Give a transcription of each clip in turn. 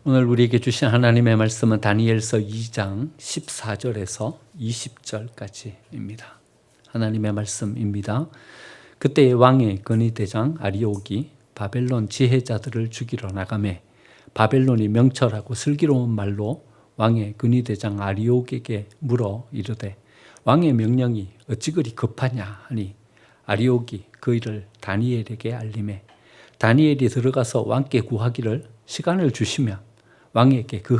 오늘 우리에게 주신 하나님의 말씀은 다니엘서 2장 14절에서 20절까지입니다. 하나님의 말씀입니다. 그때 왕의 건의대장 아리옥이 바벨론 지혜자들을 죽이러 나가매 바벨론이 명철하고 슬기로운 말로 왕의 건의대장 아리옥에게 물어 이르되 왕의 명령이 어찌 그리 급하냐 하니 아리옥이 그 일을 다니엘에게 알림해 다니엘이 들어가서 왕께 구하기를 시간을 주시면 왕에게 그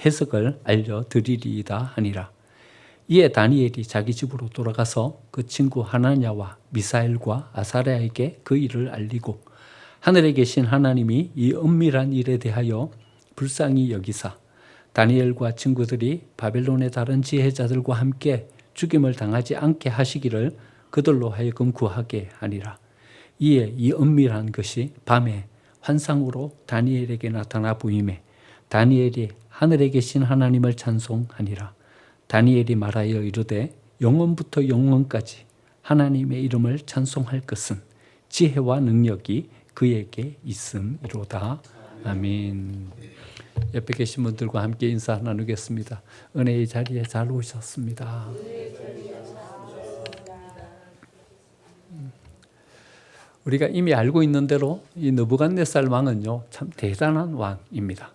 해석을 알려드리리이다 하니라. 이에 다니엘이 자기 집으로 돌아가서 그 친구 하나냐와 미사엘과 아사랴에게 그 일을 알리고 하늘에 계신 하나님이 이 은밀한 일에 대하여 불쌍히 여기사 다니엘과 친구들이 바벨론의 다른 지혜자들과 함께 죽임을 당하지 않게 하시기를 그들로 하여금 구하게 하니라. 이에 이 은밀한 것이 밤에 환상으로 다니엘에게 나타나 보이매 다니엘이 하늘에 계신 하나님을 찬송하니라. 다니엘이 말하여 이르되 영원부터 영원까지 하나님의 이름을 찬송할 것은 지혜와 능력이 그에게 있음이로다. 아멘. 옆에 계신 분들과 함께 인사 나누겠습니다. 은혜의 자리에 잘 오셨습니다. 우리가 이미 알고 있는 대로 이 느부갓네살 왕은요, 참 대단한 왕입니다.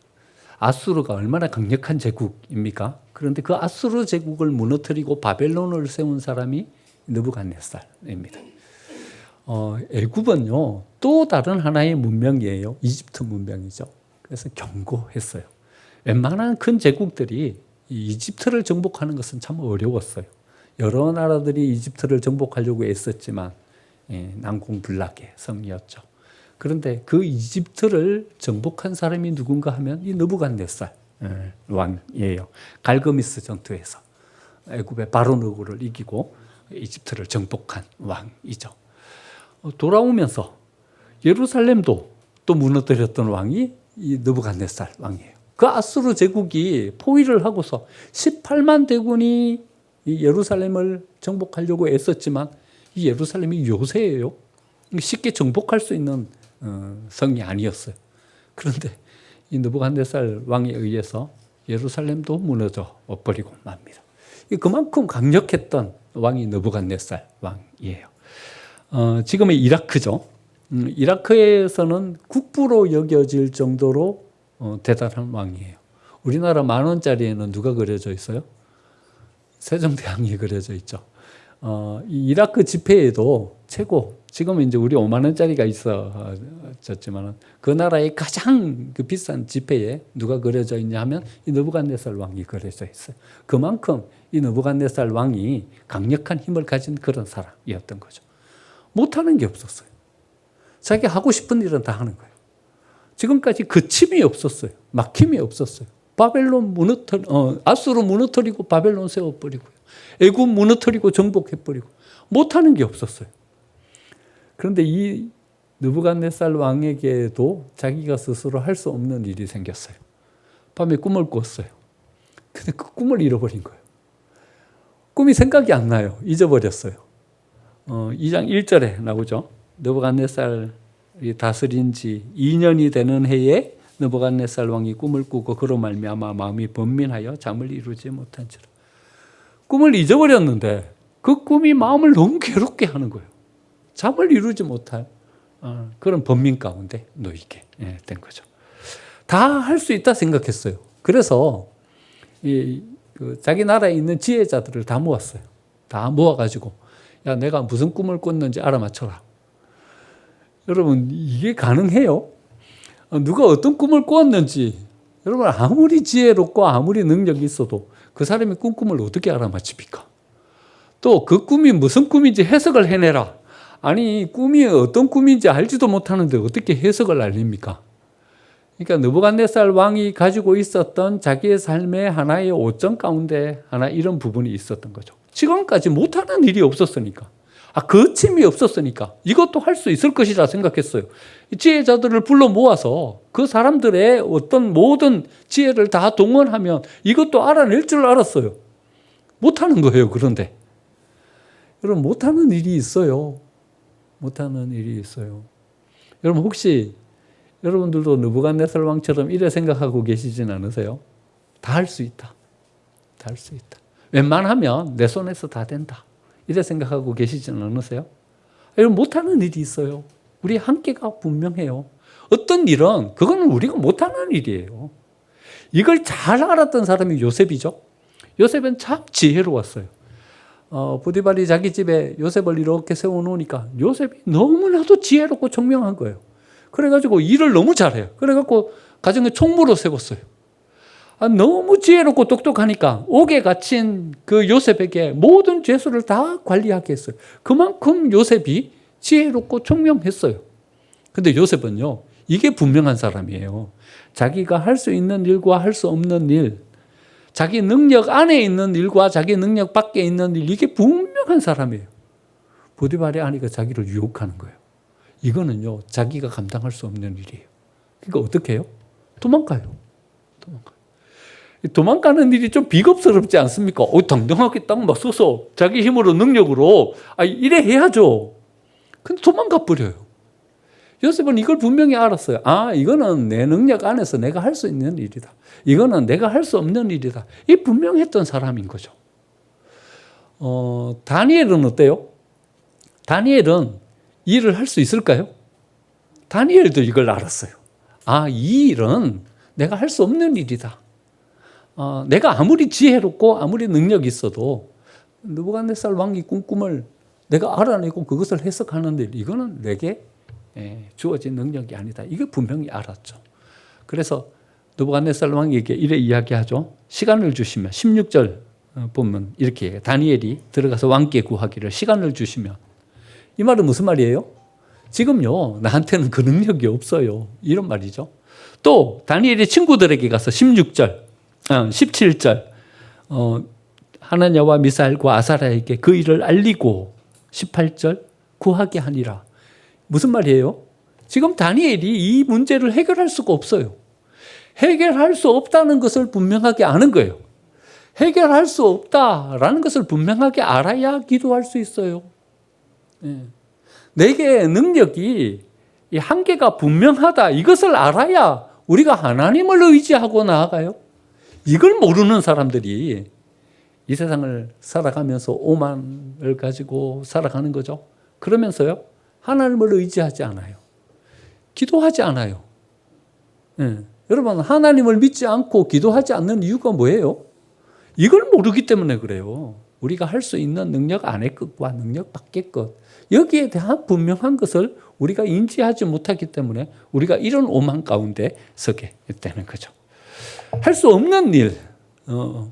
아수르가 얼마나 강력한 제국입니까? 그런데 그 아수르 제국을 무너뜨리고 바벨론을 세운 사람이 느부갓네살입니다. 애굽은요, 또 다른 하나의 문명이에요. 이집트 문명이죠. 그래서 견고했어요. 웬만한 큰 제국들이 이집트를 정복하는 것은 참 어려웠어요. 여러 나라들이 이집트를 정복하려고 애썼지만 난공불락의 성이었죠. 그런데 그 이집트를 정복한 사람이 누군가 하면 이 느부갓네살 왕이에요. 갈그미스 전투에서 애굽의 바로느고를 이기고 이집트를 정복한 왕이죠. 돌아오면서 예루살렘도 또 무너뜨렸던 왕이 이 느부갓네살 왕이에요. 그 아수르 제국이 포위를 하고서 18만 대군이 이 예루살렘을 정복하려고 애썼지만 이 예루살렘이 요새예요. 쉽게 정복할 수 있는 성이 아니었어요. 그런데 이 느부갓네살 왕에 의해서 예루살렘도 무너져 버리고 맙니다. 그만큼 강력했던 왕이 느부갓네살 왕이에요. 지금의 이라크죠. 이라크에서는 국부로 여겨질 정도로 대단한 왕이에요. 우리나라 10,000원짜리에는 누가 그려져 있어요? 세종대왕이 그려져 있죠. 이 이라크 지폐에도 최고, 지금은 이제 우리 50,000원짜리가 있어졌지만 그 나라의 가장 그 비싼 지폐에 누가 그려져 있냐 하면 이 느부갓네살 왕이 그려져 있어요. 그만큼 이 느부갓네살 왕이 강력한 힘을 가진 그런 사람이었던 거죠. 못하는 게 없었어요. 자기 하고 싶은 일은 다 하는 거예요. 지금까지 그침이 없었어요. 막힘이 없었어요. 아수르 무너뜨리고 바벨론 세워버리고요. 애굽 무너뜨리고 정복해버리고 못하는 게 없었어요. 그런데 이 느부갓네살 왕에게도 자기가 스스로 할 수 없는 일이 생겼어요. 밤에 꿈을 꿨어요. 근데 그 꿈을 잃어버린 거예요. 꿈이 생각이 안 나요. 잊어버렸어요. 2장 1절에 나오죠. 느부갓네살이 다스린 지 2년이 되는 해에 느부갓네살 왕이 꿈을 꾸고 그로 말미암아 마음이 번민하여 잠을 이루지 못한지라. 꿈을 잊어버렸는데 그 꿈이 마음을 너무 괴롭게 하는 거예요. 잠을 이루지 못할 그런 번민 가운데 놓이게 된 거죠. 다 할 수 있다 생각했어요. 그래서 자기 나라에 있는 지혜자들을 다 모았어요. 다 모아가지고 야, 내가 무슨 꿈을 꿨는지 알아맞혀라. 여러분, 이게 가능해요? 누가 어떤 꿈을 꿨는지 여러분, 아무리 지혜롭고 아무리 능력이 있어도 그 사람이 꾼 꿈을 어떻게 알아맞힙니까? 또 그 꿈이 무슨 꿈인지 해석을 해내라. 아니, 꿈이 어떤 꿈인지 알지도 못하는데 어떻게 해석을 알립니까? 그러니까 느부갓네살 왕이 가지고 있었던 자기의 삶의 하나의 오점 가운데 하나 이런 부분이 있었던 거죠. 지금까지 못하는 일이 없었으니까. 거침이 없었으니까 이것도 할 수 있을 것이라 생각했어요. 지혜자들을 불러 모아서 그 사람들의 어떤 모든 지혜를 다 동원하면 이것도 알아낼 줄 알았어요. 못하는 거예요. 그런데 여러분, 못하는 일이 있어요. 못하는 일이 있어요. 여러분, 혹시 여러분들도 느부갓네살 왕처럼 이래 생각하고 계시진 않으세요? 다 할 수 있다. 다 할 수 있다. 웬만하면 내 손에서 다 된다. 이래 생각하고 계시진 않으세요? 여러분 못하는 일이 있어요. 우리 한계가 분명해요. 어떤 일은 그거는 우리가 못하는 일이에요. 이걸 잘 알았던 사람이 요셉이죠. 요셉은 참 지혜로웠어요. 보디발이 자기 집에 요셉을 이렇게 세워놓으니까 요셉이 너무나도 지혜롭고 총명한 거예요. 그래가지고 일을 너무 잘해요. 그래갖고 가정에 총무로 세웠어요. 너무 지혜롭고 똑똑하니까 옥에 갇힌 그 요셉에게 모든 죄수를 다 관리하게 했어요. 그만큼 요셉이 지혜롭고 총명했어요. 근데 요셉은요, 이게 분명한 사람이에요. 자기가 할 수 있는 일과 할 수 없는 일, 자기 능력 안에 있는 일과 자기 능력 밖에 있는 일, 이게 분명한 사람이에요. 보디발의 아내가 자기를 유혹하는 거예요. 이거는요, 자기가 감당할 수 없는 일이에요. 그러니까 어떻게 해요? 도망가요. 도망가는 일이 좀 비겁스럽지 않습니까? 당당하게 딱 막 서서 자기 힘으로 능력으로 이래 해야죠. 근데 도망가 버려요. 요셉은 이걸 분명히 알았어요. 이거는 내 능력 안에서 내가 할 수 있는 일이다. 이거는 내가 할 수 없는 일이다. 이 분명했던 사람인 거죠. 다니엘은 어때요? 다니엘은 일을 할 수 있을까요? 다니엘도 이걸 알았어요. 이 일은 내가 할 수 없는 일이다. 내가 아무리 지혜롭고 아무리 능력이 있어도 느부갓네살 왕이 꾼 꿈을 내가 알아내고 그것을 해석하는 일, 이거는 내게 주어진 능력이 아니다. 이걸 분명히 알았죠. 그래서 느부갓네살 왕에게 이래 이야기하죠. 시간을 주시면 16절 보면 이렇게 해요. 다니엘이 들어가서 왕께 구하기를 시간을 주시면. 이 말은 무슨 말이에요? 지금요, 나한테는 그 능력이 없어요. 이런 말이죠. 또 다니엘이 친구들에게 가서 17절 하나냐와 미사엘과 아사랴에게 그 일을 알리고 18절 구하게 하니라. 무슨 말이에요? 지금 다니엘이 이 문제를 해결할 수가 없어요. 해결할 수 없다는 것을 분명하게 아는 거예요. 해결할 수 없다라는 것을 분명하게 알아야 기도할 수 있어요. 내게 능력이 이 한계가 분명하다, 이것을 알아야 우리가 하나님을 의지하고 나아가요. 이걸 모르는 사람들이 이 세상을 살아가면서 오만을 가지고 살아가는 거죠. 그러면서요, 하나님을 의지하지 않아요. 기도하지 않아요. 여러분, 하나님을 믿지 않고 기도하지 않는 이유가 뭐예요? 이걸 모르기 때문에 그래요. 우리가 할 수 있는 능력 안의 것과 능력 밖의 것, 여기에 대한 분명한 것을 우리가 인지하지 못하기 때문에 우리가 이런 오만 가운데 서게 되는 거죠. 할 수 없는 일,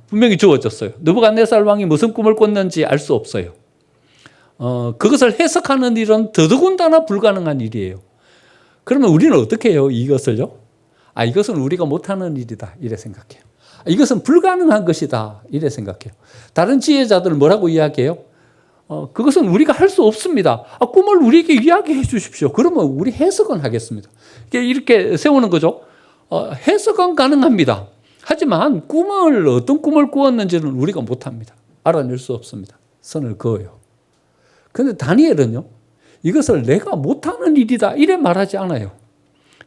분명히 주어졌어요. 느부갓네살 왕이 무슨 꿈을 꿨는지 알 수 없어요. 그것을 해석하는 일은 더더군다나 불가능한 일이에요. 그러면 우리는 어떻게 해요? 이것을요? 이것은 우리가 못하는 일이다, 이래 생각해요. 이것은 불가능한 것이다, 이래 생각해요. 다른 지혜자들은 뭐라고 이야기해요? 그것은 우리가 할 수 없습니다. 꿈을 우리에게 이야기해 주십시오. 그러면 우리 해석은 하겠습니다. 이렇게 세우는 거죠. 해석은 가능합니다. 하지만 어떤 꿈을 꾸었는지는 우리가 못합니다. 알아낼 수 없습니다. 선을 그어요. 그런데 다니엘은요, 이것을 내가 못하는 일이다, 이래 말하지 않아요.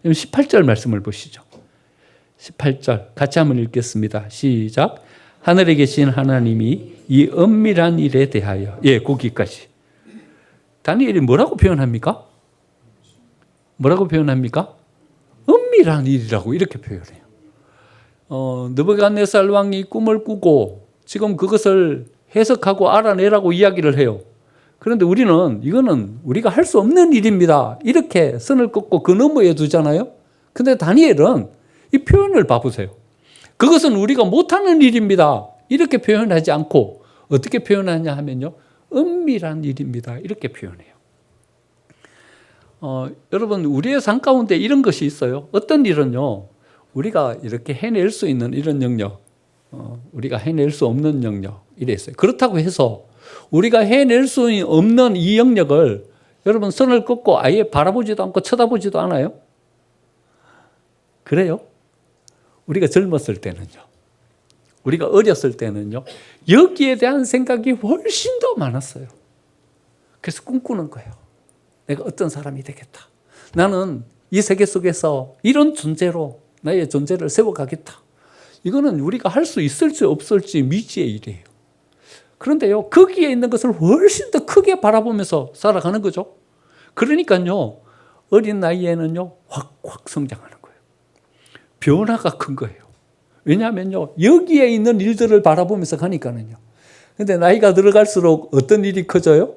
18절 말씀을 보시죠. 18절 같이 한번 읽겠습니다. 시작. 하늘에 계신 하나님이 이 은밀한 일에 대하여, 거기까지. 다니엘이 뭐라고 표현합니까? 뭐라고 표현합니까? 은밀한 일이라고 이렇게 표현해요. 느부갓네살 왕이 꿈을 꾸고 지금 그것을 해석하고 알아내라고 이야기를 해요. 그런데 우리는 이거는 우리가 할 수 없는 일입니다, 이렇게 선을 긋고 그 너머에 두잖아요. 근데 다니엘은 이 표현을 봐보세요. 그것은 우리가 못하는 일입니다, 이렇게 표현하지 않고 어떻게 표현하냐 하면요, 은밀한 일입니다, 이렇게 표현해요. 여러분, 우리의 삶 가운데 이런 것이 있어요. 어떤 일은요, 우리가 이렇게 해낼 수 있는 이런 영역, 우리가 해낼 수 없는 영역, 이래 있어요. 그렇다고 해서 우리가 해낼 수 없는 이 영역을 여러분 선을 긋고 아예 바라보지도 않고 쳐다보지도 않아요? 그래요? 우리가 젊었을 때는요, 우리가 어렸을 때는요, 여기에 대한 생각이 훨씬 더 많았어요. 그래서 꿈꾸는 거예요. 내가 어떤 사람이 되겠다. 나는 이 세계 속에서 이런 존재로 나의 존재를 세워가겠다. 이거는 우리가 할 수 있을지 없을지 미지의 일이에요. 그런데요, 거기에 있는 것을 훨씬 더 크게 바라보면서 살아가는 거죠. 그러니까요, 어린 나이에는요, 확 성장하는 거예요. 변화가 큰 거예요. 왜냐하면요, 여기에 있는 일들을 바라보면서 가니까는요. 근데 나이가 들어갈수록 어떤 일이 커져요?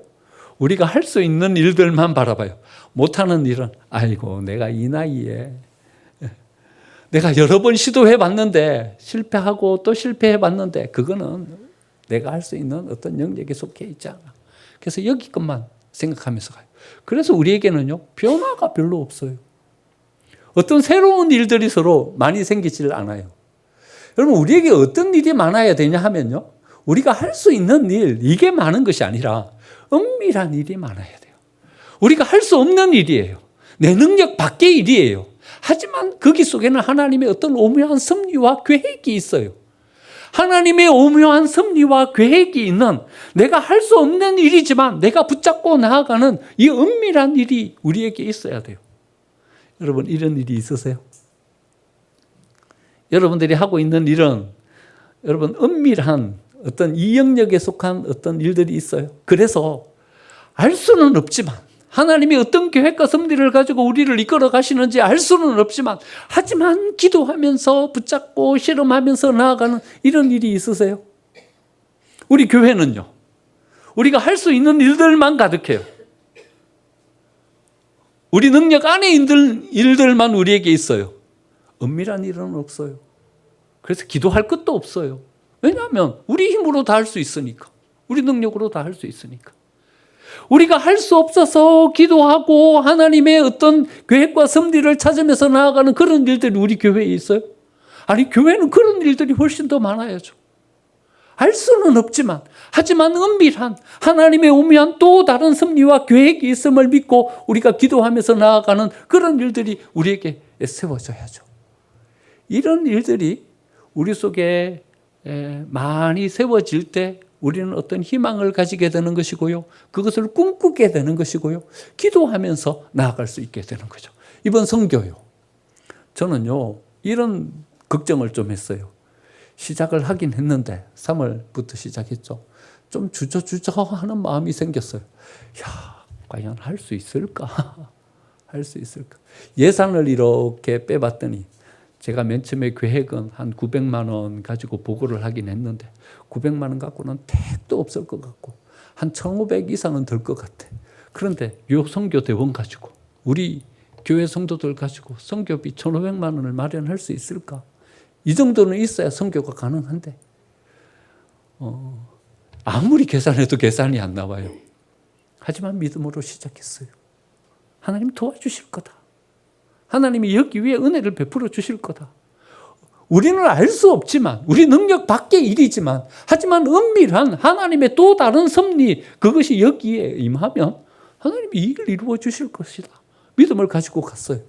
우리가 할 수 있는 일들만 바라봐요. 못하는 일은, 아이고, 내가 이 나이에 내가 여러 번 시도해 봤는데 실패하고 또 실패해 봤는데 그거는 내가 할 수 있는 어떤 영역에 속해 있지 않아. 그래서 여기 것만 생각하면서 가요. 그래서 우리에게는요, 변화가 별로 없어요. 어떤 새로운 일들이 서로 많이 생기질 않아요. 여러분, 우리에게 어떤 일이 많아야 되냐 하면요, 우리가 할 수 있는 일, 이게 많은 것이 아니라 은밀한 일이 많아야 돼요. 우리가 할 수 없는 일이에요. 내 능력 밖의 일이에요. 하지만 거기 속에는 하나님의 어떤 오묘한 섭리와 계획이 있어요. 하나님의 오묘한 섭리와 계획이 있는, 내가 할 수 없는 일이지만 내가 붙잡고 나아가는 이 은밀한 일이 우리에게 있어야 돼요. 여러분, 이런 일이 있으세요? 여러분들이 하고 있는 일은 여러분 은밀한 어떤 이 영역에 속한 어떤 일들이 있어요. 그래서 알 수는 없지만, 하나님이 어떤 계획과 섭리를 가지고 우리를 이끌어 가시는지 알 수는 없지만, 하지만 기도하면서 붙잡고 실험하면서 나아가는 이런 일이 있으세요? 우리 교회는요, 우리가 할 수 있는 일들만 가득해요. 우리 능력 안에 있는 일들만 우리에게 있어요. 은밀한 일은 없어요. 그래서 기도할 것도 없어요. 왜냐하면 우리 힘으로 다 할 수 있으니까. 우리 능력으로 다 할 수 있으니까. 우리가 할 수 없어서 기도하고 하나님의 어떤 계획과 섭리를 찾으면서 나아가는 그런 일들이 우리 교회에 있어요? 아니, 교회는 그런 일들이 훨씬 더 많아야죠. 알 수는 없지만, 하지만 은밀한 하나님의 오묘한 또 다른 섭리와 계획이 있음을 믿고 우리가 기도하면서 나아가는 그런 일들이 우리에게 세워져야죠. 이런 일들이 우리 속에 많이 세워질 때 우리는 어떤 희망을 가지게 되는 것이고요. 그것을 꿈꾸게 되는 것이고요. 기도하면서 나아갈 수 있게 되는 거죠. 이번 선교요, 저는요, 이런 걱정을 좀 했어요. 시작을 하긴 했는데 3월부터 시작했죠. 좀 주저하는 마음이 생겼어요. 야, 과연 할 수 있을까? 할 수 있을까? 예산을 이렇게 빼봤더니 제가 맨 처음에 계획은 한 900만 원 가지고 보고를 하긴 했는데 900만 원 갖고는 택도 없을 것 같고 한 1,500 이상은 들 것 같아. 그런데 요 선교 대원 가지고 우리 교회 성도들 가지고 선교비 1,500만 원을 마련할 수 있을까? 이 정도는 있어야 선교가 가능한데 아무리 계산해도 계산이 안 나와요. 하지만 믿음으로 시작했어요. 하나님 도와주실 거다. 하나님이 여기 위에 은혜를 베풀어 주실 거다. 우리는 알 수 없지만, 우리 능력 밖의 일이지만, 하지만 은밀한 하나님의 또 다른 섭리, 그것이 여기에 임하면 하나님이 이 일을 이루어 주실 것이다. 믿음을 가지고 갔어요.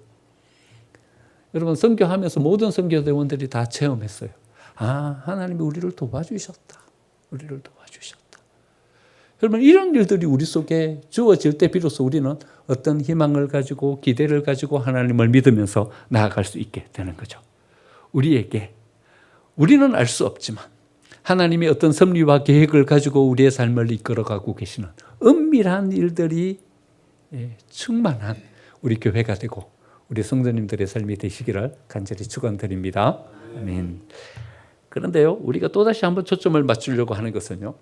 여러분, 선교하면서 모든 선교대원들이 다 체험했어요. 아, 하나님이 우리를 도와주셨다. 우리를 도와주셨다. 여러분, 이런 일들이 우리 속에 주어질 때 비로소 우리는 어떤 희망을 가지고 기대를 가지고 하나님을 믿으면서 나아갈 수 있게 되는 거죠. 우리는 알 수 없지만 하나님이 어떤 섭리와 계획을 가지고 우리의 삶을 이끌어가고 계시는 은밀한 일들이 충만한 우리 교회가 되고 우리 성도님들의 삶이 되시기를 간절히 축원드립니다. 아멘. 그런데요, 우리가 또다시 한번 초점을 맞추려고 하는 것은요,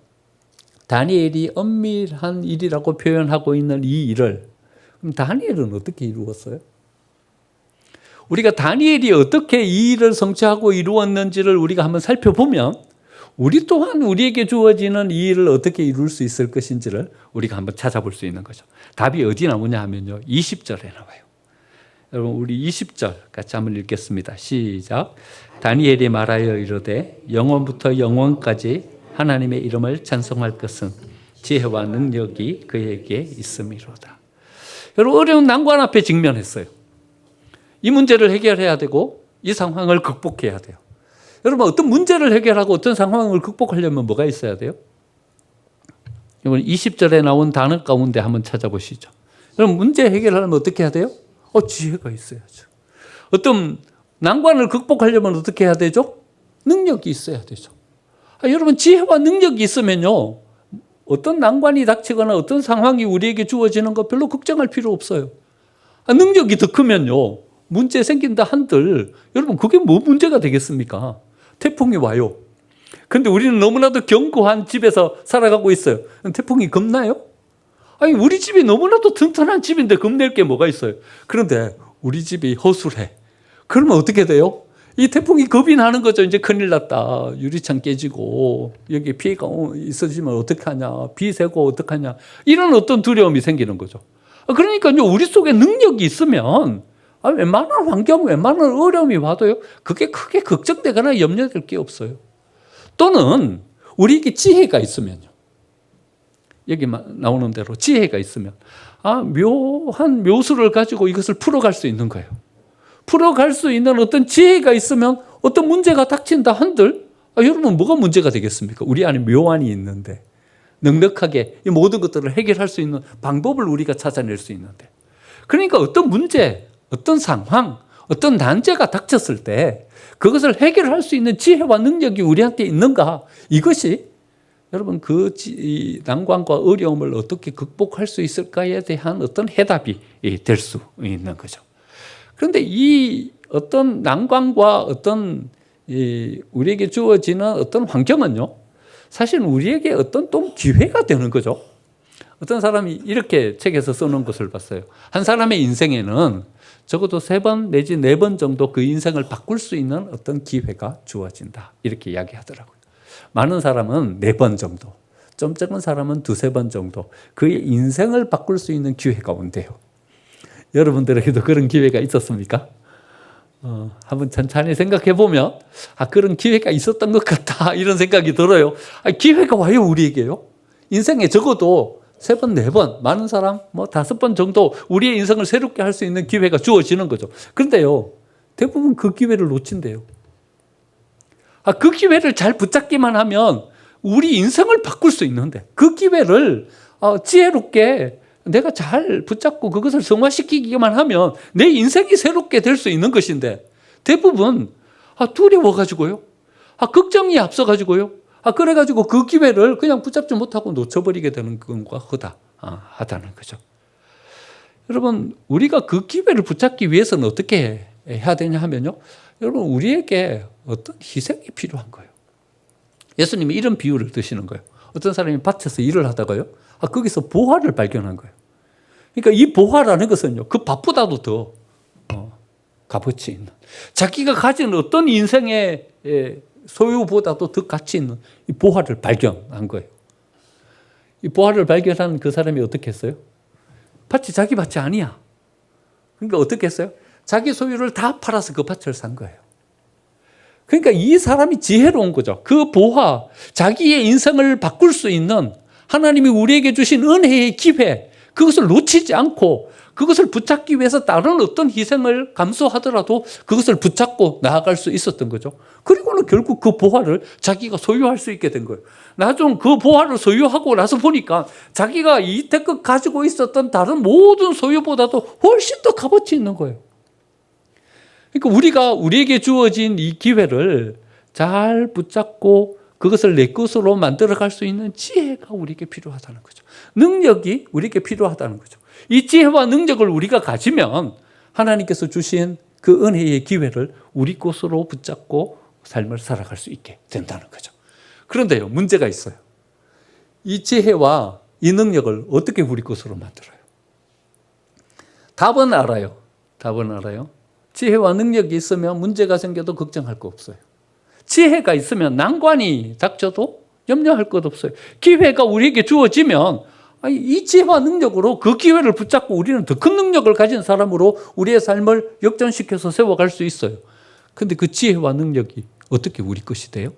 다니엘이 은밀한 일이라고 표현하고 있는 이 일을, 그럼 다니엘은 어떻게 이루었어요? 우리가 다니엘이 어떻게 이 일을 성취하고 이루었는지를 우리가 한번 살펴보면 우리 또한 우리에게 주어지는 이 일을 어떻게 이룰 수 있을 것인지를 우리가 한번 찾아볼 수 있는 거죠. 답이 어디 나오냐 하면요, 20절에 나와요. 여러분, 우리 20절 같이 한번 읽겠습니다. 시작. 다니엘이 말하여 이르되 영원부터 영원까지 하나님의 이름을 찬송할 것은 지혜와 능력이 그에게 있음이로다. 여러분, 어려운 난관 앞에 직면했어요. 이 문제를 해결해야 되고 이 상황을 극복해야 돼요. 여러분, 어떤 문제를 해결하고 어떤 상황을 극복하려면 뭐가 있어야 돼요? 여러분, 20절에 나온 단어 가운데 한번 찾아보시죠. 여러분, 문제 해결하려면 어떻게 해야 돼요? 지혜가 있어야죠. 어떤 난관을 극복하려면 어떻게 해야 되죠? 능력이 있어야 되죠. 여러분, 지혜와 능력이 있으면요, 어떤 난관이 닥치거나 어떤 상황이 우리에게 주어지는 거 별로 걱정할 필요 없어요. 능력이 더 크면요, 문제 생긴다 한들 여러분, 그게 뭐 문제가 되겠습니까? 태풍이 와요. 근데 우리는 너무나도 견고한 집에서 살아가고 있어요. 태풍이 겁나요? 아니, 우리 집이 너무나도 튼튼한 집인데 겁낼 게 뭐가 있어요? 그런데 우리 집이 허술해. 그러면 어떻게 돼요? 이 태풍이 겁이 나는 거죠. 이제 큰일 났다. 유리창 깨지고 여기 피해가 있어지면 어떡하냐. 비 새고 어떡하냐. 이런 어떤 두려움이 생기는 거죠. 그러니까요, 우리 속에 능력이 있으면 웬만한 환경, 웬만한 어려움이 와도요, 그게 크게 걱정되거나 염려될 게 없어요. 또는 우리에게 지혜가 있으면요. 여기 나오는 대로 지혜가 있으면 묘한 묘수를 가지고 이것을 풀어갈 수 있는 거예요. 풀어갈 수 있는 어떤 지혜가 있으면 어떤 문제가 닥친다 한들 여러분, 뭐가 문제가 되겠습니까? 우리 안에 묘안이 있는데 넉넉하게 이 모든 것들을 해결할 수 있는 방법을 우리가 찾아낼 수 있는데, 그러니까 어떤 문제, 어떤 상황, 어떤 난제가 닥쳤을 때 그것을 해결할 수 있는 지혜와 능력이 우리한테 있는가, 이것이 여러분 그 난관과 어려움을 어떻게 극복할 수 있을까에 대한 어떤 해답이 될 수 있는 거죠. 그런데 이 어떤 난관과 어떤 우리에게 주어지는 어떤 환경은요, 사실 우리에게 어떤 또 기회가 되는 거죠. 어떤 사람이 이렇게 책에서 써놓은 것을 봤어요. 한 사람의 인생에는 적어도 3번 내지 4번 정도 그 인생을 바꿀 수 있는 어떤 기회가 주어진다, 이렇게 이야기하더라고요. 많은 사람은 4번 정도, 좀 적은 사람은 2-3번 정도 그의 인생을 바꿀 수 있는 기회가 온대요. 여러분들에게도 그런 기회가 있었습니까? 한번 천천히 생각해 보면 그런 기회가 있었던 것 같다, 이런 생각이 들어요. 기회가 와요, 우리에게요. 인생에 적어도 3번, 4번, 많은 사람 5번 정도 우리의 인생을 새롭게 할 수 있는 기회가 주어지는 거죠. 그런데요, 대부분 그 기회를 놓친대요. 그 기회를 잘 붙잡기만 하면 우리 인생을 바꿀 수 있는데, 그 기회를 지혜롭게 내가 잘 붙잡고 그것을 성화시키기만 하면 내 인생이 새롭게 될 수 있는 것인데, 대부분 두려워가지고요, 걱정이 앞서가지고요, 그래가지고 그 기회를 그냥 붙잡지 못하고 놓쳐버리게 되는 것과 하다는 거죠. 여러분, 우리가 그 기회를 붙잡기 위해서는 어떻게 해야 되냐 하면요, 여러분, 우리에게 어떤 희생이 필요한 거예요. 예수님이 이런 비유를 드시는 거예요. 어떤 사람이 밭에서 일을 하다가요, 거기서 보화를 발견한 거예요. 그러니까 이 보화라는 것은요, 그 밭보다도 더 값어치 있는, 자기가 가진 어떤 인생의 소유보다도 더 가치 있는 이 보화를 발견한 거예요. 이 보화를 발견한 그 사람이 어떻게 했어요? 밭이 자기 밭이 아니야. 그러니까 어떻게 했어요? 자기 소유를 다 팔아서 그 밭을 산 거예요. 그러니까 이 사람이 지혜로운 거죠. 그 보화, 자기의 인생을 바꿀 수 있는 하나님이 우리에게 주신 은혜의 기회, 그것을 놓치지 않고 그것을 붙잡기 위해서 다른 어떤 희생을 감수하더라도 그것을 붙잡고 나아갈 수 있었던 거죠. 그리고는 결국 그 보화를 자기가 소유할 수 있게 된 거예요. 나중 그 보화를 소유하고 나서 보니까 자기가 이때껏 가지고 있었던 다른 모든 소유보다도 훨씬 더 값어치 있는 거예요. 그러니까 우리에게 주어진 이 기회를 잘 붙잡고 그것을 내 것으로 만들어갈 수 있는 지혜가 우리에게 필요하다는 거죠. 능력이 우리에게 필요하다는 거죠. 이 지혜와 능력을 우리가 가지면 하나님께서 주신 그 은혜의 기회를 우리 것으로 붙잡고 삶을 살아갈 수 있게 된다는 거죠. 그런데요, 문제가 있어요. 이 지혜와 이 능력을 어떻게 우리 것으로 만들어요? 답은 알아요. 지혜와 능력이 있으면 문제가 생겨도 걱정할 거 없어요. 지혜가 있으면 난관이 닥쳐도 염려할 것 없어요. 기회가 우리에게 주어지면 이 지혜와 능력으로 그 기회를 붙잡고 우리는 더 큰 능력을 가진 사람으로 우리의 삶을 역전시켜서 세워갈 수 있어요. 그런데 그 지혜와 능력이 어떻게 우리 것이 돼요?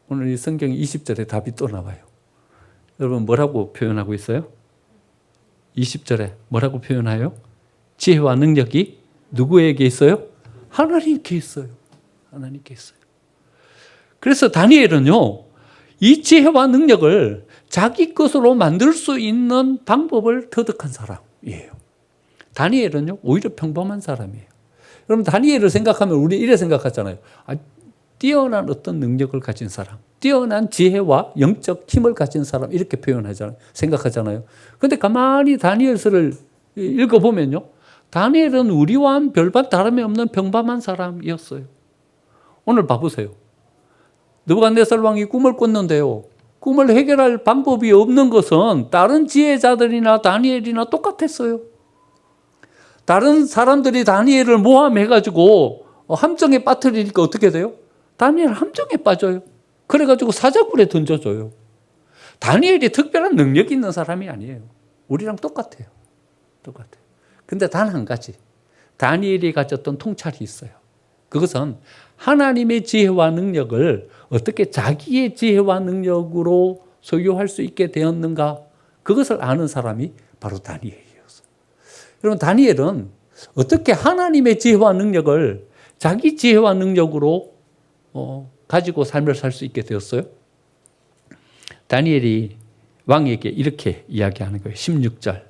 오늘 이 성경 20절에 답이 또 나와요. 여러분, 뭐라고 표현하고 있어요? 20절에 뭐라고 표현해요? 지혜와 능력이 누구에게 있어요? 하나님께 있어요. 하나님께 있어요. 그래서 다니엘은요, 이 지혜와 능력을 자기 것으로 만들 수 있는 방법을 터득한 사람이에요. 다니엘은요, 오히려 평범한 사람이에요. 그럼 다니엘을 생각하면 우리 이래 생각하잖아요. 뛰어난 어떤 능력을 가진 사람, 뛰어난 지혜와 영적 힘을 가진 사람, 이렇게 표현하잖아요. 생각하잖아요. 근데 가만히 다니엘서를 읽어보면요, 다니엘은 우리와 별반 다름이 없는 평범한 사람이었어요. 오늘 봐보세요. 느부갓네살 왕이 꿈을 꿨는데요, 꿈을 해결할 방법이 없는 것은 다른 지혜자들이나 다니엘이나 똑같았어요. 다른 사람들이 다니엘을 모함해가지고 함정에 빠뜨리니까 어떻게 돼요? 다니엘 함정에 빠져요. 그래가지고 사자굴에 던져줘요. 다니엘이 특별한 능력이 있는 사람이 아니에요. 우리랑 똑같아요. 똑같아요. 근데 단 한 가지, 다니엘이 가졌던 통찰이 있어요. 그것은 하나님의 지혜와 능력을 어떻게 자기의 지혜와 능력으로 소유할 수 있게 되었는가, 그것을 아는 사람이 바로 다니엘이었어요. 여러분, 다니엘은 어떻게 하나님의 지혜와 능력을 자기 지혜와 능력으로 가지고 삶을 살 수 있게 되었어요? 다니엘이 왕에게 이렇게 이야기하는 거예요. 16절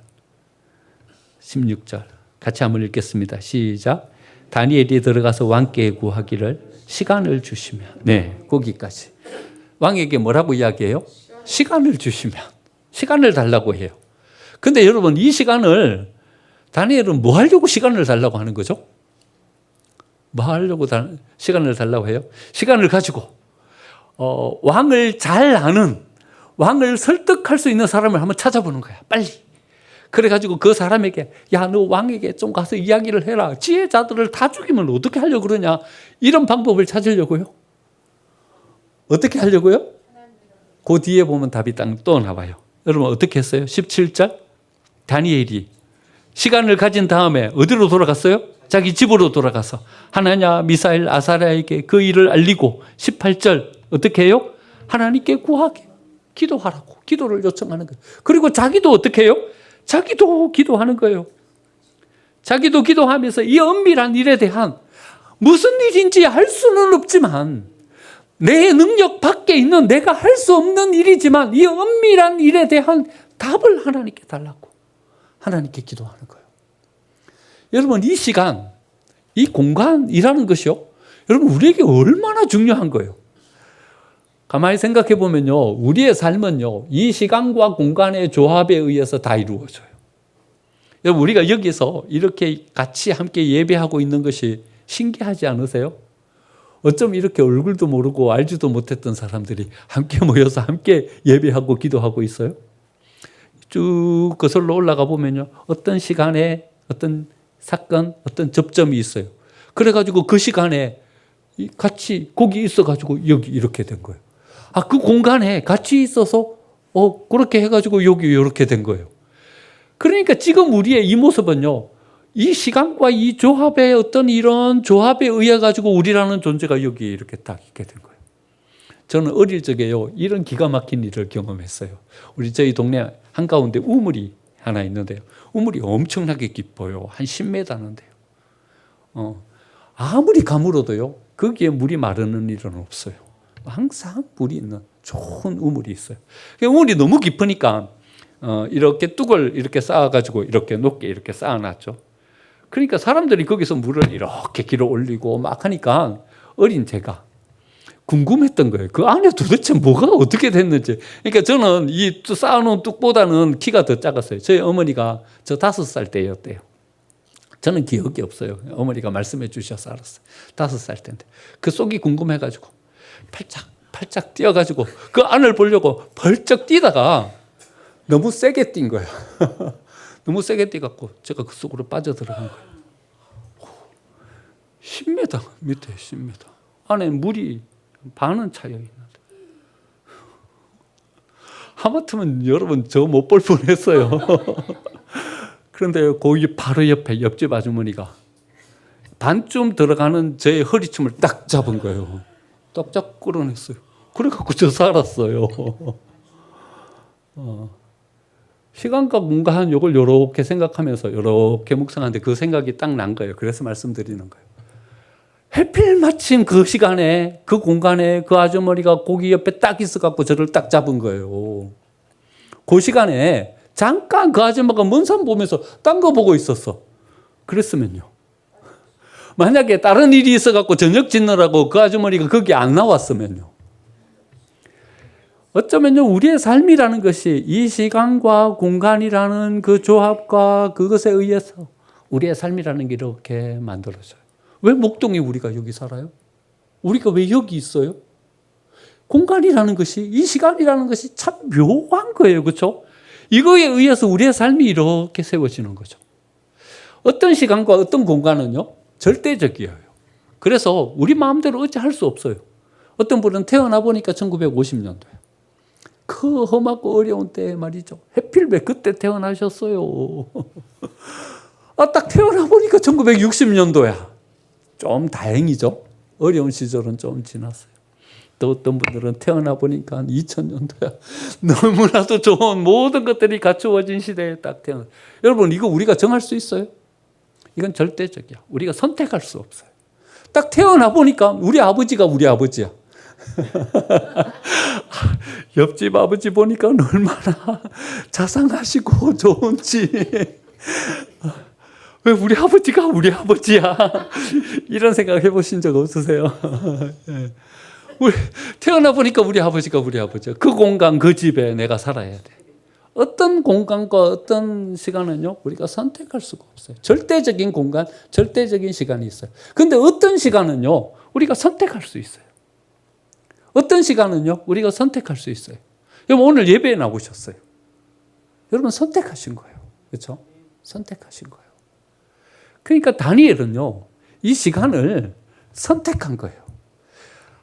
같이 한번 읽겠습니다. 시작. 다니엘이 들어가서 왕께 구하기를 시간을 주시면. 네, 거기까지. 왕에게 뭐라고 이야기해요? 시간을 주시면. 시간을 달라고 해요. 근데 여러분, 이 시간을 다니엘은 뭐 하려고 시간을 달라고 하는 거죠? 뭐 하려고 시간을 달라고 해요? 시간을 가지고 왕을 잘 아는, 왕을 설득할 수 있는 사람을 한번 찾아보는 거야. 빨리. 그래가지고 그 사람에게, 야, 너 왕에게 좀 가서 이야기를 해라. 지혜자들을 다 죽이면 어떻게 하려고 그러냐. 이런 방법을 찾으려고요. 어떻게 하려고요? 그 뒤에 보면 답이 또 나와요. 여러분, 어떻게 했어요? 17절. 다니엘이 시간을 가진 다음에 어디로 돌아갔어요? 자기 집으로 돌아가서 하나냐, 미사엘, 아사랴에게 그 일을 알리고, 18절 어떻게 해요? 하나님께 구하게, 기도하라고 기도를 요청하는 거예요. 그리고 자기도 어떻게 해요? 자기도 기도하는 거예요. 자기도 기도하면서 이 은밀한 일에 대한, 무슨 일인지 알 수는 없지만 내 능력 밖에 있는, 내가 할 수 없는 일이지만 이 은밀한 일에 대한 답을 하나님께 달라고 하나님께 기도하는 거예요. 여러분, 이 시간, 이 공간이라는 것이요, 여러분, 우리에게 얼마나 중요한 거예요. 가만히 생각해 보면요, 우리의 삶은요, 이 시간과 공간의 조합에 의해서 다 이루어져요. 여러분, 우리가 여기서 이렇게 같이 함께 예배하고 있는 것이 신기하지 않으세요? 어쩜 이렇게 얼굴도 모르고 알지도 못했던 사람들이 함께 모여서 함께 예배하고 기도하고 있어요? 쭉 거슬러 올라가 보면요, 어떤 시간에 어떤 사건, 어떤 접점이 있어요. 그래가지고 그 시간에 같이 거기 있어가지고 여기 이렇게 된 거예요. 그 공간에 같이 있어서 그렇게 해가지고 여기 이렇게 된 거예요. 그러니까 지금 우리의 이 모습은요, 이 시간과 이 조합의 어떤 이런 조합에 의해 가지고 우리라는 존재가 여기 이렇게 딱 있게 된 거예요. 저는 어릴 적에요, 이런 기가 막힌 일을 경험했어요. 저희 동네 한가운데 우물이 하나 있는데요, 우물이 엄청나게 깊어요. 한 10m는데요. 아무리 가물어도요, 거기에 물이 마르는 일은 없어요. 항상 물이 있는 좋은 우물이 있어요. 우물이 너무 깊으니까 이렇게 뚝을 이렇게 쌓아가지고 이렇게 높게 이렇게 쌓아놨죠. 그러니까 사람들이 거기서 물을 이렇게 길어 올리고 막 하니까 어린 제가 궁금했던 거예요. 그 안에 도대체 뭐가 어떻게 됐는지. 그러니까 저는 이 쌓아놓은 뚝보다는 키가 더 작았어요. 저희 어머니가 저 5살 때였대요. 저는 기억이 없어요. 어머니가 말씀해 주셔서 알았어요. 5살 때인데. 그 속이 궁금해가지고 팔짝 뛰어가지고 그 안을 보려고 벌쩍 뛰다가 너무 세게 뛴 거예요. 너무 세게 뛰갖고 제가 그 속으로 빠져들어간 거예요. 10m 밑에 10m. 안에 물이 반은 차여 있는데. 하마터면 여러분 저 못 볼 뻔했어요. 그런데 거기 바로 옆에 옆집 아주머니가 반쯤 들어가는 제 허리춤을 딱 잡은 거예요. 딱 끌어냈어요. 그래갖고 저 살았어요. 시간과 공간 이걸 이렇게 생각하면서 이렇게 묵상하는데 그 생각이 딱 난 거예요. 그래서 말씀드리는 거예요. 하필 마침 그 시간에 그 공간에 그 아주머니가 고기 옆에 딱 있어갖고 저를 딱 잡은 거예요. 그 시간에 잠깐 그 아줌마가 먼 산 보면서 딴 거 보고 있었어. 그랬으면요. 만약에 다른 일이 있어갖고 저녁 짓느라고 그 아주머니가 거기 안 나왔으면요. 어쩌면요, 우리의 삶이라는 것이 이 시간과 공간이라는 그 조합과 그것에 의해서 우리의 삶이라는 게 이렇게 만들어져요. 왜 목동에 우리가 여기 살아요? 우리가 왜 여기 있어요? 공간이라는 것이, 이 시간이라는 것이 참 묘한 거예요. 그렇죠? 이거에 의해서 우리의 삶이 이렇게 세워지는 거죠. 어떤 시간과 어떤 공간은요, 절대적이에요. 그래서 우리 마음대로 어찌할 수 없어요. 어떤 분은 태어나 보니까 1950년도에 그 험하고 어려운 때에 말이죠. 하필 왜 그때 태어나셨어요? 딱 태어나 보니까 1960년도야. 좀 다행이죠. 어려운 시절은 좀 지났어요. 또 어떤 분들은 태어나 보니까 2000년도야. 너무나도 좋은 모든 것들이 갖추어진 시대에 딱 태어나. 여러분, 이거 우리가 정할 수 있어요? 이건 절대적이야. 우리가 선택할 수 없어요. 딱 태어나 보니까 우리 아버지가 우리 아버지야. 옆집 아버지 보니까 얼마나 자상하시고 좋은지. 왜 우리 아버지가 우리 아버지야? 이런 생각 해보신 적 없으세요? 우리 태어나 보니까 우리 아버지가 우리 아버지야. 그 공간, 그 집에 내가 살아야 돼. 어떤 공간과 어떤 시간은요, 우리가 선택할 수가 없어요. 절대적인 공간, 절대적인 시간이 있어요. 근데 어떤 시간은요, 우리가 선택할 수 있어요. 어떤 시간은요, 우리가 선택할 수 있어요. 여러분, 오늘 예배에 나오셨어요. 여러분, 선택하신 거예요. 그렇죠? 선택하신 거예요. 그러니까 다니엘은요, 이 시간을 선택한 거예요.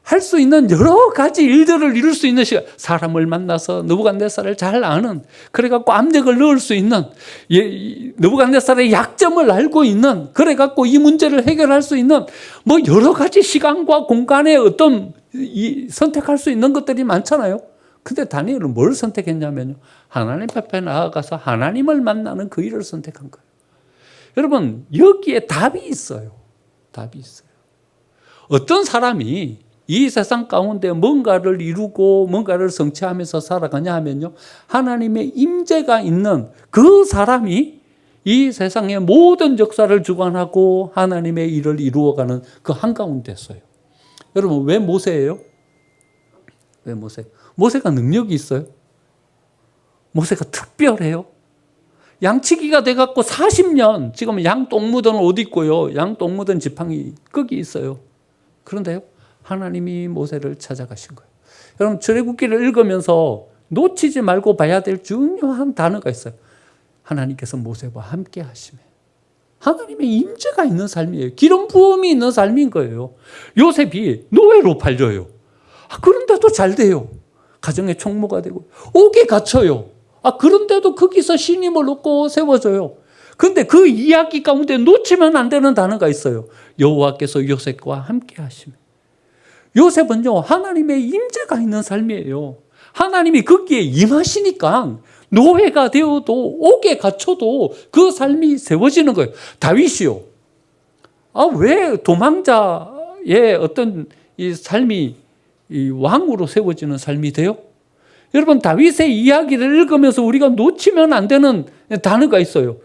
할 수 있는 여러 가지 일들을 이룰 수 있는 시간, 사람을 만나서 느부갓네살을 잘 아는, 그래갖고 압력을 넣을 수 있는, 느부갓네살의 약점을 알고 있는, 그래갖고 이 문제를 해결할 수 있는 뭐 여러 가지 시간과 공간에 어떤 선택할 수 있는 것들이 많잖아요. 근데 다니엘은 뭘 선택했냐면요, 하나님 앞에 나아가서 하나님을 만나는 그 일을 선택한 거예요. 여러분, 여기에 답이 있어요. 답이 있어요. 어떤 사람이 이 세상 가운데 뭔가를 이루고 뭔가를 성취하면서 살아가냐 하면요, 하나님의 임재가 있는 그 사람이 이 세상의 모든 역사를 주관하고 하나님의 일을 이루어가는 그 한가운데 있어요. 여러분, 왜 모세예요? 왜 모세? 모세가 능력이 있어요? 모세가 특별해요? 양치기가 돼갖고 40년, 지금 양 똥 묻은 옷 입고요, 양 똥 묻은 지팡이 거기 있어요. 그런데요, 하나님이 모세를 찾아가신 거예요. 여러분, 출애굽기를 읽으면서 놓치지 말고 봐야 될 중요한 단어가 있어요. 하나님께서 모세와 함께 하시며, 하나님의 임재가 있는 삶이에요. 기름 부음이 있는 삶인 거예요. 요셉이 노예로 팔려요. 그런데도 잘 돼요. 가정의 총무가 되고, 옥에 갇혀요. 그런데도 거기서 신임을 얻고 세워져요. 근데 그 이야기 가운데 놓치면 안 되는 단어가 있어요. 여호와께서 요셉과 함께 하시며. 요셉은요, 하나님의 임재가 있는 삶이에요. 하나님이 거기에 임하시니까 노예가 되어도 옥에 갇혀도 그 삶이 세워지는 거예요. 다윗이요. 왜 도망자의 어떤 이 삶이 이 왕으로 세워지는 삶이 돼요? 여러분, 다윗의 이야기를 읽으면서 우리가 놓치면 안 되는 단어가 있어요.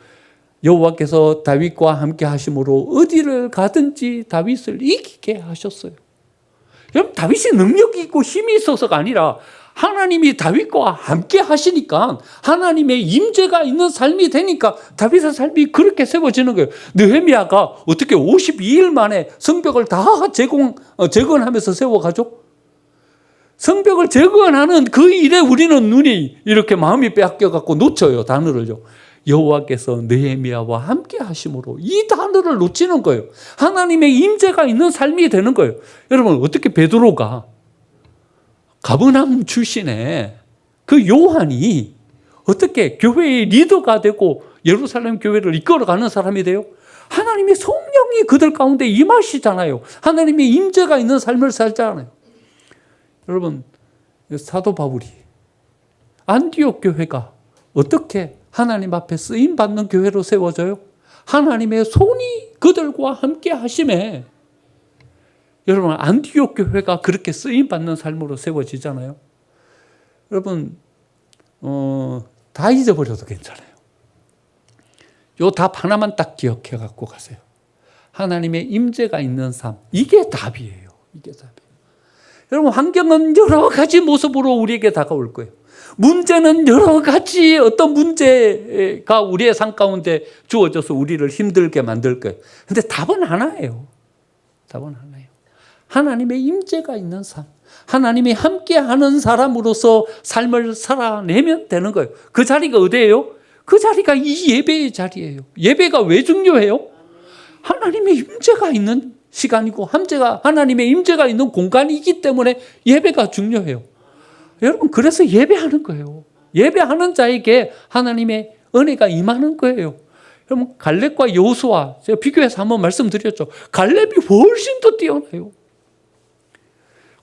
여호와께서 다윗과 함께 하심으로 어디를 가든지 다윗을 이기게 하셨어요. 여러분, 다윗이 능력이 있고 힘이 있어서가 아니라 하나님이 다윗과 함께 하시니까 하나님의 임재가 있는 삶이 되니까 다윗의 삶이 그렇게 세워지는 거예요. 느헤미야가 어떻게 52일 만에 성벽을 다 재건하면서 세워가죠? 성벽을 재건하는 그 일에 우리는 눈이 이렇게 마음이 빼앗겨갖고 놓쳐요. 단어를요. 여호와께서 느헤미야와 함께 하심으로, 이 단어를 놓치는 거예요. 하나님의 임재가 있는 삶이 되는 거예요. 여러분, 어떻게 베드로가 가버나움 출신의 그 요한이 어떻게 교회의 리더가 되고 예루살렘 교회를 이끌어가는 사람이 돼요? 하나님의 성령이 그들 가운데 임하시잖아요. 하나님의 임재가 있는 삶을 살잖아요. 여러분, 사도 바울이 안디옥 교회가 어떻게 하나님 앞에 쓰임받는 교회로 세워져요? 하나님의 손이 그들과 함께 하심에, 여러분, 안디옥 교회가 그렇게 쓰임받는 삶으로 세워지잖아요. 여러분, 다 잊어버려도 괜찮아요. 요 답 하나만 딱 기억해 갖고 가세요. 하나님의 임재가 있는 삶. 이게 답이에요. 이게 답이에요. 여러분, 환경은 여러 가지 모습으로 우리에게 다가올 거예요. 문제는 여러 가지 어떤 문제가 우리의 삶 가운데 주어져서 우리를 힘들게 만들 거예요. 근데 답은 하나예요. 답은 하나예요. 하나님의 임재가 있는 삶. 하나님이 함께하는 사람으로서 삶을 살아내면 되는 거예요. 그 자리가 어디예요? 그 자리가 이 예배의 자리예요. 예배가 왜 중요해요? 하나님의 임재가 있는 시간이고 하나님의 임재가 있는 공간이기 때문에 예배가 중요해요. 여러분, 그래서 예배하는 거예요. 예배하는 자에게 하나님의 은혜가 임하는 거예요. 여러분, 갈렙과 여호수아 제가 비교해서 한번 말씀드렸죠. 갈렙이 훨씬 더 뛰어나요.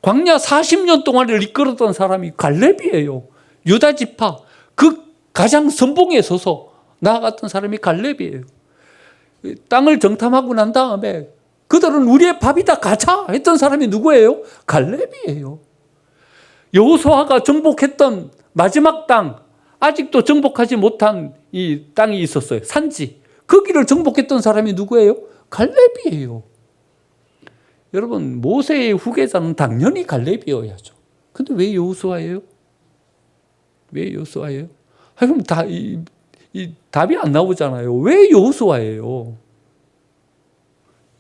광야 40년 동안을 이끌었던 사람이 갈렙이에요. 유다 지파 그 가장 선봉에 서서 나아갔던 사람이 갈렙이에요. 땅을 정탐하고 난 다음에 그들은 우리의 밥이다 가자 했던 사람이 누구예요? 갈렙이에요. 여호수아가 정복했던 마지막 땅, 아직도 정복하지 못한 이 땅이 있었어요. 산지. 거기를 정복했던 사람이 누구예요? 갈렙이에요. 여러분, 모세의 후계자는 당연히 갈렙이어야죠. 근데 왜 여호수아예요? 왜 여호수아예요? 그럼 이 답이 안 나오잖아요. 왜 여호수아예요?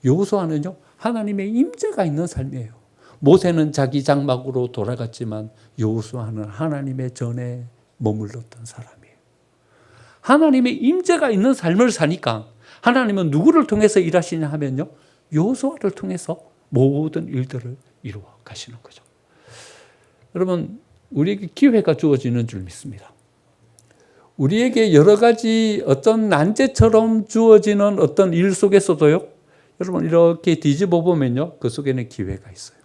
여호수아는요, 하나님의 임재가 있는 삶이에요. 모세는 자기 장막으로 돌아갔지만 여호수아는 하나님의 전에 머물렀던 사람이에요. 하나님의 임재가 있는 삶을 사니까 하나님은 누구를 통해서 일하시냐 하면요, 여호수아를 통해서 모든 일들을 이루어 가시는 거죠. 여러분, 우리에게 기회가 주어지는 줄 믿습니다. 우리에게 여러 가지 어떤 난제처럼 주어지는 어떤 일 속에서도요, 여러분 이렇게 뒤집어 보면요, 그 속에는 기회가 있어요.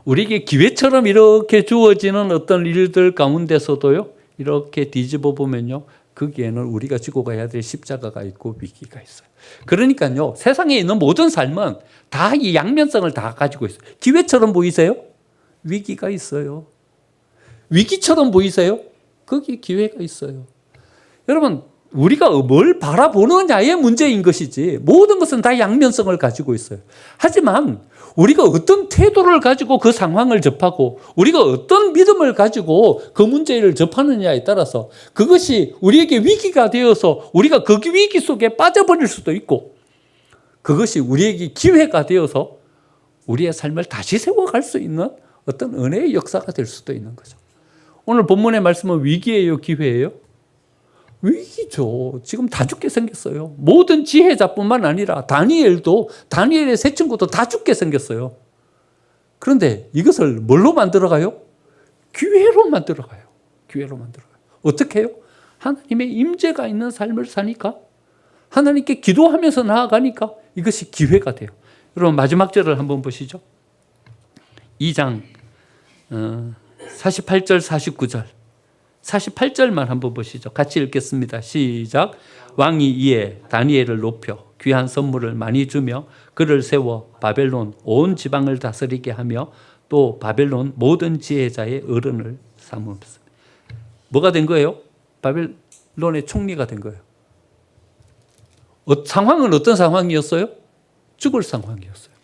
우리에게 기회처럼 이렇게 주어지는 어떤 일들 가운데서도요, 이렇게 뒤집어 보면요, 거기에는 우리가 지고 가야 될 십자가가 있고 위기가 있어요. 그러니까요, 세상에 있는 모든 삶은 다 이 양면성을 다 가지고 있어요. 기회처럼 보이세요? 위기가 있어요. 위기처럼 보이세요? 거기 기회가 있어요. 여러분, 우리가 뭘 바라보느냐의 문제인 것이지 모든 것은 다 양면성을 가지고 있어요. 하지만 우리가 어떤 태도를 가지고 그 상황을 접하고 우리가 어떤 믿음을 가지고 그 문제를 접하느냐에 따라서 그것이 우리에게 위기가 되어서 우리가 그 위기 속에 빠져버릴 수도 있고, 그것이 우리에게 기회가 되어서 우리의 삶을 다시 세워갈 수 있는 어떤 은혜의 역사가 될 수도 있는 거죠. 오늘 본문의 말씀은 위기예요, 기회예요? 위기죠. 지금 다 죽게 생겼어요. 모든 지혜자뿐만 아니라 다니엘의 세 친구도 다 죽게 생겼어요. 그런데 이것을 뭘로 만들어가요? 기회로 만들어가요. 기회로 만들어가요. 어떻게 해요? 하나님의 임재가 있는 삶을 사니까, 하나님께 기도하면서 나아가니까 이것이 기회가 돼요. 여러분, 마지막 절을 한번 보시죠. 2장 48절 49절 48절만 한번 보시죠. 같이 읽겠습니다. 시작. 왕이 이에 다니엘을 높여 귀한 선물을 많이 주며 그를 세워 바벨론 온 지방을 다스리게 하며 또 바벨론 모든 지혜자의 어른을 삼으셨습니다. 뭐가 된 거예요? 바벨론의 총리가 된 거예요. 상황은 어떤 상황이었어요? 죽을 상황이었어요.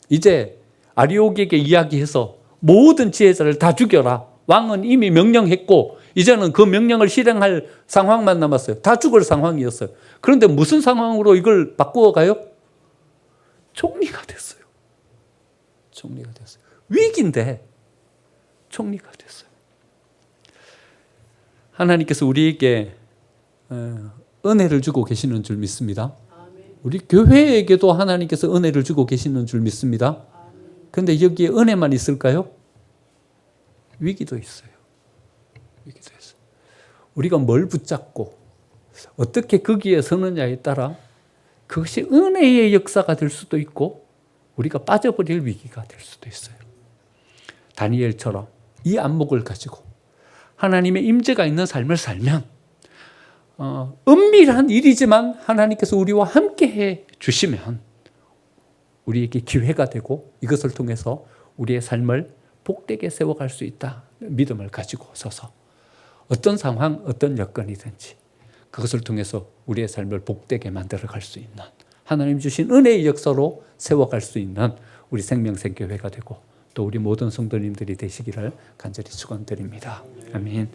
이제 아리옥에게 이야기해서 모든 지혜자를 다 죽여라. 왕은 이미 명령했고 이제는 그 명령을 실행할 상황만 남았어요. 다 죽을 상황이었어요. 그런데 무슨 상황으로 이걸 바꾸어 가요? 총리가 됐어요. 총리가 됐어요. 위기인데 총리가 됐어요. 하나님께서 우리에게 은혜를 주고 계시는 줄 믿습니다. 우리 교회에게도 하나님께서 은혜를 주고 계시는 줄 믿습니다. 그런데 여기에 은혜만 있을까요? 위기도 있어요. 위기도 있어요. 우리가 뭘 붙잡고 어떻게 거기에 서느냐에 따라 그것이 은혜의 역사가 될 수도 있고 우리가 빠져버릴 위기가 될 수도 있어요. 다니엘처럼 이 안목을 가지고 하나님의 임재가 있는 삶을 살면 은밀한 일이지만 하나님께서 우리와 함께해 주시면 우리에게 기회가 되고 이것을 통해서 우리의 삶을 복되게 세워갈 수 있다. 믿음을 가지고 서서 어떤 상황, 어떤 여건이든지 그것을 통해서 우리의 삶을 복되게 만들어 갈 수 있는, 하나님 주신 은혜의 역사로 세워갈 수 있는 우리 생명샘교회가 되고 또 우리 모든 성도님들이 되시기를 간절히 축원드립니다. 아멘.